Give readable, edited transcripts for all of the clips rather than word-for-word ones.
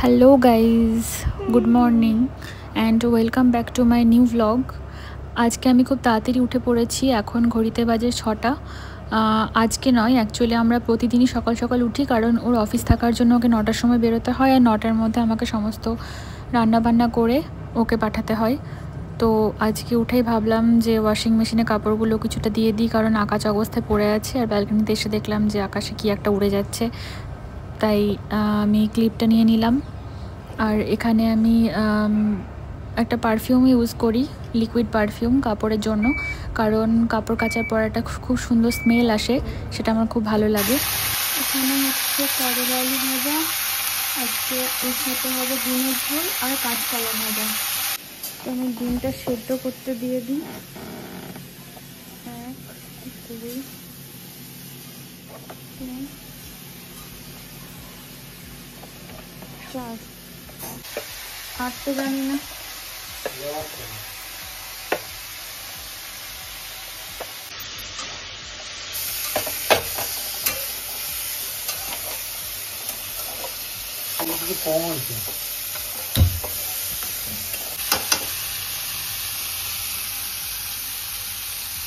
Hello guys, good morning and welcome back to my new vlog. আজকে আমি খুব তাড়াতাড়ি উঠে পড়েছি। এখন ঘড়িতে বাজে 6টা। আজকে নয়, অ্যাকচুয়ালি আমরা প্রতিদিনই সকাল সকাল উঠি, কারণ ওর অফিস থাকার জন্য ওকে 9টার সময় বেরোতে হয়, আর 9টার মধ্যে আমাকে সমস্ত রান্নাবান্না করে ওকে পাঠাতে হয়। তো আজকে উঠেই ভাবলাম যে ওয়াশিং মেশিনে কাপড়গুলো কিছুটা দিয়ে দিই, কারণ আকাশ অবস্থায় পড়ে আছে। আর ব্যালকনিতে এসে দেখলাম যে আকাশে কি একটা উড়ে যাচ্ছে, তাই আমি ক্লিপটা নিয়ে নিলাম। আর এখানে আমি একটা পারফিউম ইউজ করি, লিকুইড পারফিউম কাপড়ের জন্য, কারণ কাপড় কাচার পর একটা খুব সুন্দর স্মেল আসে, সেটা আমার খুব ভালো লাগে। এখানে হচ্ছে করলা আলু ভাজা, আজকে এর সাথে হবে ডিমের ঝোল আর কাঁচকলা ভাজা। তো আমি ডিমটা সেদ্ধ করতে দিয়ে দিই। 1 2 3 4, আর তো জানি না।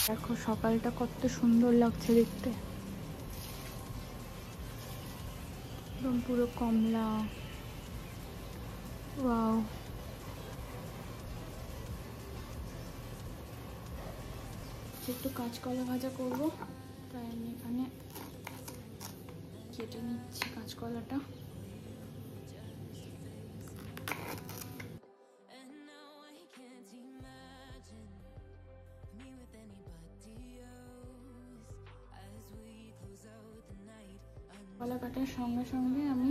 দেখো সকালটা কত সুন্দর লাগছে দেখতে, একদম পুরো কমলা। ওয়াও, একটু কাঁচকলা ভাজা করব, তাই আমি এখানে কেটে নিচ্ছি কাঁচকলাটা। কলা কাটার সঙ্গে সঙ্গে আমি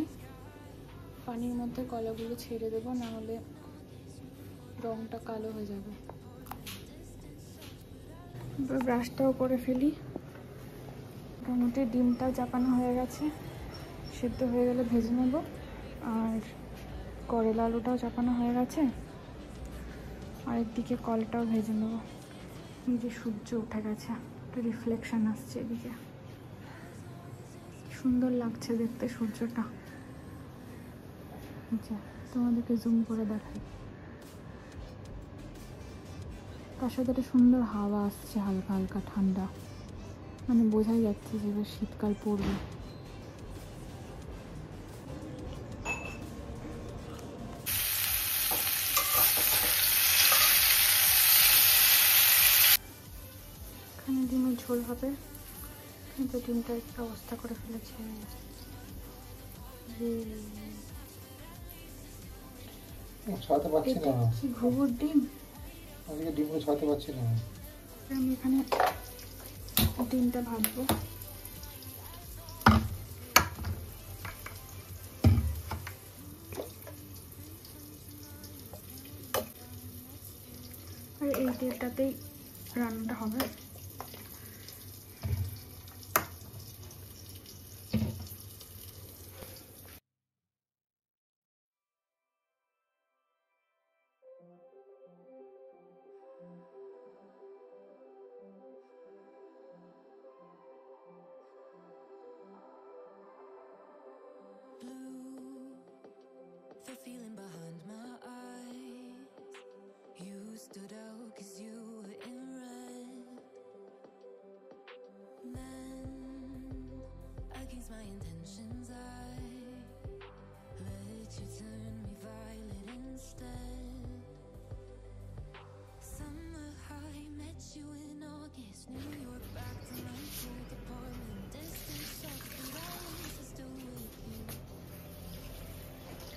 পানির মধ্যে কলাগুলো ছেড়ে দেবো, নাহলে রংটা কালো হয়ে যাবে। ব্রাশটাও করে ফেলি। মোটামুটি ডিমটাও চাপানো হয়ে গেছে, সেদ্ধ হয়ে গেলে ভেজে নেব। আর করলা আলুটাও চাপানো হয়ে গেছে, আরেকদিকে কলটাও ভেজে নেব। এই যে সূর্য উঠে গেছে, একটা রিফ্লেকশন আসছে এদিকে, সুন্দর লাগছে দেখতে সূর্যটা। আচ্ছা, তোমাদেরকে জুম করে দেখাই। তার সাথে একটা সুন্দর হাওয়া আসছে, হালকা হালকা ঠান্ডা, মানে বোঝাই যাচ্ছে যে এবার শীতকাল পড়বে। এখানে ডিমের ঝোল হবে, কিন্তু ডিমটা একটা অবস্থা করে ফেলেছে। ঘুঘুর ডিম, ডিমগুলো ছাড়াতে পারছি না। আমি এখানে ডিমটা ভাজবো। আর এই তেলটাতেই রান্নাটা হবে। The feeling behind my eyes, you stood out 'cause you were in red. Then against my intentions I let you turn me violet instead. Summer high, met you in August, New York back to my old apartment. Distant shots, but I was still with you.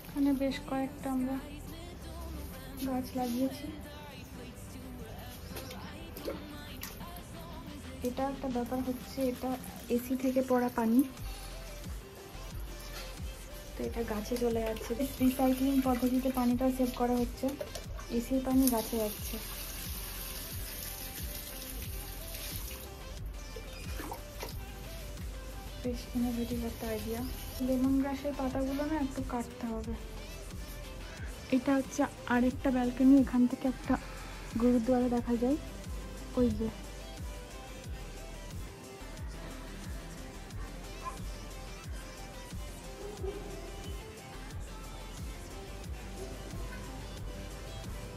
এখানে বেশ কয়েকটা আমরা গাছ লাগিয়েছি। এটা একটা ব্যাপার হচ্ছে, এটা এসি থেকে পড়া পানি, তো এটা গাছে চলে যাচ্ছে। রিসাইক্লিং পদ্ধতিতে পানিটা সেভ করা হচ্ছে, এসির পানি গাছে যাচ্ছে। বেশ ইনোভেটিভ একটা আইডিয়া। লেমন গ্রাসের পাতাগুলো না একটু কাটতে হবে। এটা হচ্ছে আরেকটা ব্যালকনি, এখান থেকে একটা গুরুদ্বারা দেখা যায়, ওই যে।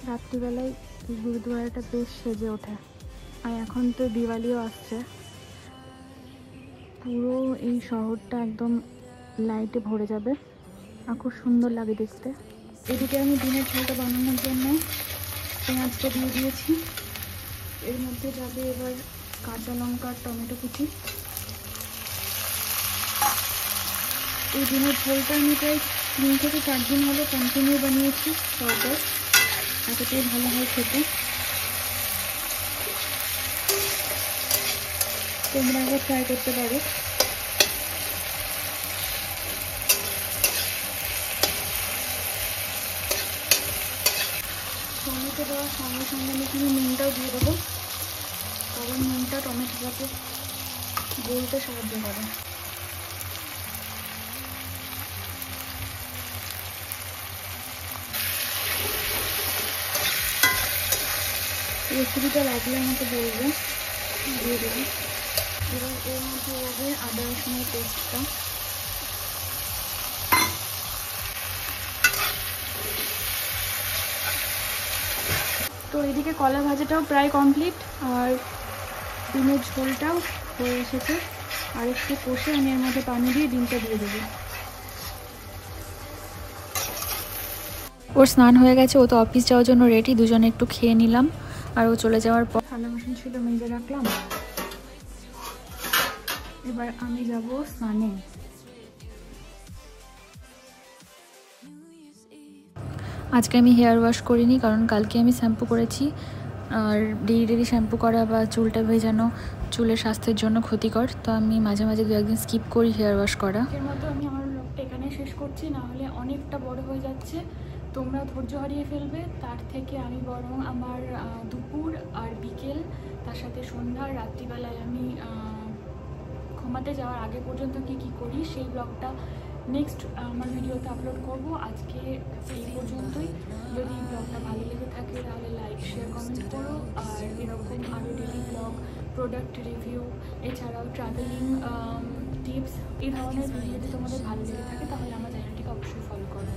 রাত্রিবেলায় গুরুদুয়ারাটা বেশ সেজে ওঠে। আর এখন তো দিওয়ালিও আসছে, পুরো এই শহরটা একদম লাইটে ভরে যাবে আর খুব সুন্দর লাগে দেখতে। এদিকে আমি ডিমের ঝোলটা বানানোর জন্য পেঁয়াজটা দিয়ে দিয়েছি। এর মধ্যে যাবে এবার কাঁচা লঙ্কা আর টমেটো কুচি। এই ডিমের ঝোলটা আমি প্রায় 3 থেকে 4 দিন হলো কন্টিনিউ বানিয়েছি পরপর, এতটাই ভালো হয় খেতে। তোমরা আগে ট্রাই করতে পারো। টমেটো দেওয়ার সঙ্গে সঙ্গে আমি এখানে নুনটাও দিয়ে দেবো, কারণ নুনটা টমেটোটাকে গলতে সাহায্য করে। রেসিপিটা লাগলে আমাকে বলবে, দিয়ে দেবো। এবার এর মধ্যে যাবে আদা রসুনের পেস্টটা। তো এদিকে কলা ভাজাটাও প্রায় কমপ্লিট আর ডিমের ঝোলটাও হয়ে এসেছে। আর একটু কষে আমি এর মধ্যে পানি দিয়ে ডিমটা দিয়ে দেবো। ওর স্নান হয়ে গেছে, ও তো অফিস যাওয়ার জন্য রেডি। দুজনে একটু খেয়ে নিলাম আর ও চলে যাওয়ার পর থালা বাসন ছিল মেজে রাখলাম। এবার আমি যাব স্নানে। আজকে আমি হেয়ার ওয়াশ করিনি, কারণ কালকে আমি শ্যাম্পু করেছি। আর ডেলি শ্যাম্পু করা বা চুলটা ভেজানো চুলের স্বাস্থ্যের জন্য ক্ষতিকর, তো আমি মাঝে মাঝে 2 একদিন স্কিপ করি হেয়ার ওয়াশ করা। এর মতো আমি আমার ব্লগটা এখানে শেষ করছি, না হলে অনেকটা বড় হয়ে যাচ্ছে, তোমরা ধৈর্য হারিয়ে ফেলবে। তার থেকে আমি বরং আমার দুপুর আর বিকেল, তার সাথে সন্ধ্যা আর রাত্রিবেলায় আমি ঘুমাতে যাওয়ার আগে পর্যন্ত কি করি সেই ব্লগটা নেক্সট আমার ভিডিওতে আপলোড করব। আজকে এই পর্যন্তই। যদি ব্লগটা ভালো লেগে থাকে তাহলে লাইক, শেয়ার, কমেন্ট করো। আর এরকম আরও ডেলি ব্লগ, প্রোডাক্ট রিভিউ, এছাড়াও ট্রাভেলিং টিপস, এই ধরনের ভিডিও যদি তোমাদের ভালো লেগে থাকে তাহলে আমার চ্যানেলটিকে অবশ্যই ফলো করো।